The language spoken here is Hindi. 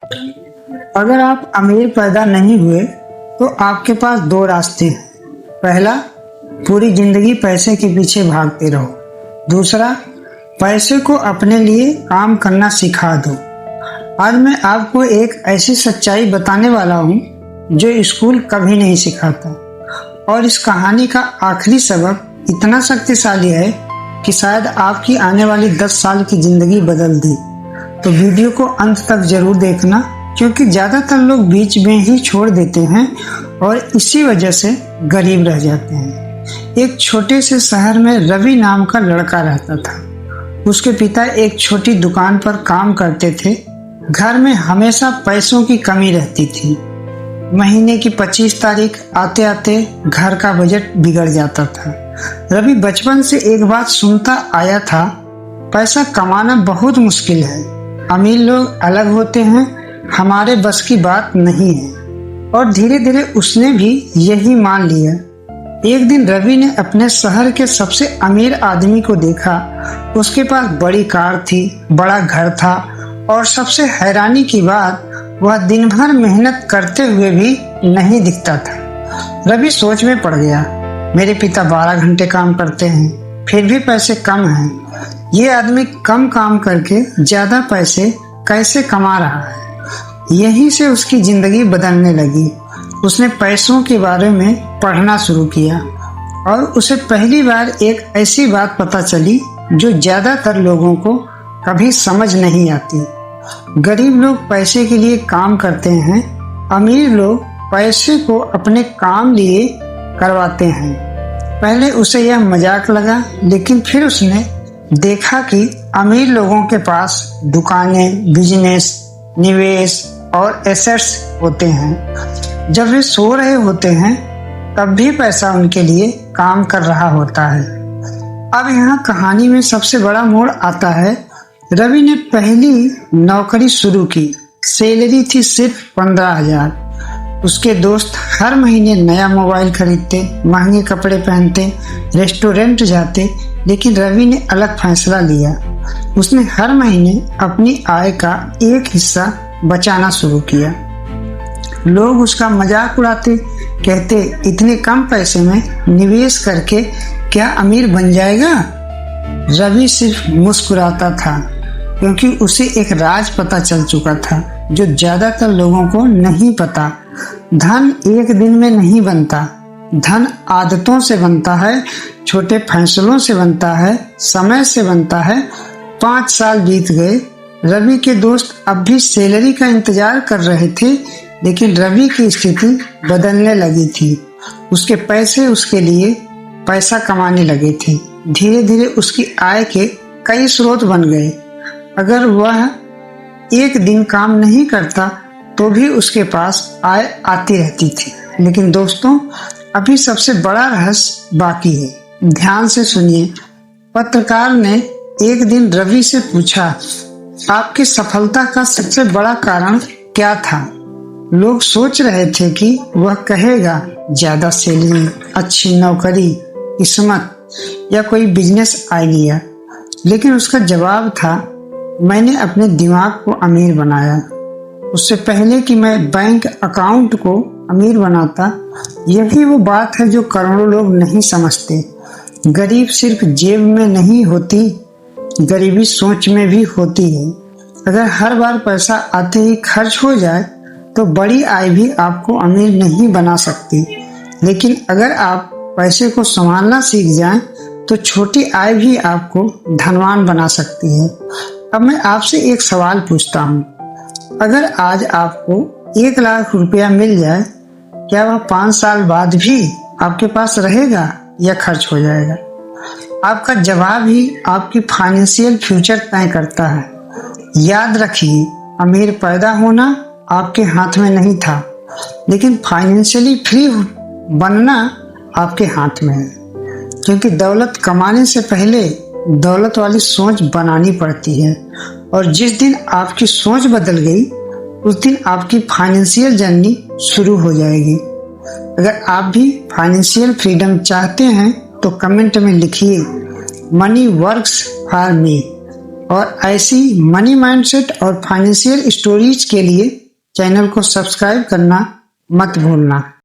अगर आप अमीर पैदा नहीं हुए तो आपके पास दो रास्ते हैं। पहला, पूरी जिंदगी पैसे के पीछे भागते रहो। दूसरा, पैसे को अपने लिए काम करना सिखा दो। आज मैं आपको एक ऐसी सच्चाई बताने वाला हूँ जो स्कूल कभी नहीं सिखाता, और इस कहानी का आखिरी सबक इतना शक्तिशाली है कि शायद आपकी आने वाली 10 साल की जिंदगी बदल दे। तो वीडियो को अंत तक जरूर देखना, क्योंकि ज्यादातर लोग बीच में ही छोड़ देते हैं और इसी वजह से गरीब रह जाते हैं। एक छोटे से शहर में रवि नाम का लड़का रहता था। उसके पिता एक छोटी दुकान पर काम करते थे। घर में हमेशा पैसों की कमी रहती थी। महीने की 25 तारीख आते आते घर का बजट बिगड़ जाता था। रवि बचपन से एक बात सुनता आया था, पैसा कमाना बहुत मुश्किल है, अमीर लोग अलग होते हैं, हमारे बस की बात नहीं है। और धीरे धीरे उसने भी यही मान लिया। एक दिन रवि ने अपने शहर के सबसे अमीर आदमी को देखा। उसके पास बड़ी कार थी, बड़ा घर था, और सबसे हैरानी की बात, वह दिन भर मेहनत करते हुए भी नहीं दिखता था। रवि सोच में पड़ गया, मेरे पिता 12 घंटे काम करते हैं, फिर भी पैसे कम हैं। ये आदमी कम काम करके ज्यादा पैसे कैसे कमा रहा है? यहीं से उसकी जिंदगी बदलने लगी। उसने पैसों के बारे में पढ़ना शुरू किया और उसे पहली बार एक ऐसी बात पता चली जो ज्यादातर लोगों को कभी समझ नहीं आती। गरीब लोग पैसे के लिए काम करते हैं, अमीर लोग पैसे को अपने काम लिए करवाते हैं। पहले उसे यह मजाक लगा, लेकिन फिर उसने देखा कि अमीर लोगों के पास दुकानें, बिजनेस, निवेश और एसेट्स होते हैं। जब वे सो रहे होते हैं तब भी पैसा उनके लिए काम कर रहा होता है। अब यहाँ कहानी में सबसे बड़ा मोड़ आता है। रवि ने पहली नौकरी शुरू की। सैलरी थी सिर्फ 15,000। उसके दोस्त हर महीने नया मोबाइल खरीदते, महंगे कपड़े पहनते, रेस्टोरेंट जाते, लेकिन रवि ने अलग फैसला लिया। उसने हर महीने अपनी आय का एक हिस्सा बचाना शुरू किया। लोग उसका मजाक उड़ाते, कहते इतने कम पैसे में निवेश करके क्या अमीर बन जाएगा? रवि सिर्फ मुस्कुराता था, क्योंकि उसे एक राज पता चल चुका था जो ज्यादातर लोगों को नहीं पता। धन एक दिन में नहीं बनता, धन आदतों से बनता है, छोटे फैसलों से बनता है, समय से बनता है। 5 साल बीत गए। रवि के दोस्त अब भी सैलरी का इंतजार कर रहे थे, लेकिन रवि की स्थिति बदलने लगी थी। उसके पैसे उसके लिए पैसा कमाने लगे थे। धीरे धीरे उसकी आय के कई स्रोत बन गए। अगर वह एक दिन काम नहीं करता तो भी उसके पास आय आती रहती थी। लेकिन दोस्तों, अभी सबसे बड़ा रहस्य बाकी है। ध्यान से सुनिए। पत्रकार ने एक दिन रवि से पूछा, आपकी सफलता का सबसे बड़ा कारण क्या था? लोग सोच रहे थे कि वह कहेगा ज्यादा सैलरी, अच्छी नौकरी, किस्मत या कोई बिजनेस आइडिया, लेकिन उसका जवाब था, मैंने अपने दिमाग को अमीर बनाया। उससे पहले कि मैं बैंक अकाउंट को अमीर बनाता। यही वो बात है जो करोड़ों लोग नहीं समझते। गरीब सिर्फ जेब में नहीं होती, गरीबी सोच में भी होती है। अगर हर बार पैसा आते ही खर्च हो जाए तो बड़ी आय भी आपको अमीर नहीं बना सकती। लेकिन अगर आप पैसे को संभालना सीख जाएं तो छोटी आय भी आपको धनवान बना सकती है। अब मैं आपसे एक सवाल पूछता हूँ, अगर आज आपको 1 लाख रुपया मिल जाए, क्या वह 5 साल बाद भी आपके पास रहेगा या खर्च हो जाएगा? आपका जवाब ही आपकी फाइनेंशियल फ्यूचर तय करता है। याद रखिए, अमीर पैदा होना आपके हाथ में नहीं था, लेकिन फाइनेंशियली फ्री बनना आपके हाथ में है। क्योंकि दौलत कमाने से पहले दौलत वाली सोच बनानी पड़ती है, और जिस दिन आपकी सोच बदल गई उस दिन आपकी फाइनेंशियल जर्नी शुरू हो जाएगी। अगर आप भी फाइनेंशियल फ्रीडम चाहते हैं तो कमेंट में लिखिए, मनी वर्क्स फॉर मी। और ऐसी मनी माइंडसेट और फाइनेंशियल स्टोरीज के लिए चैनल को सब्सक्राइब करना मत भूलना।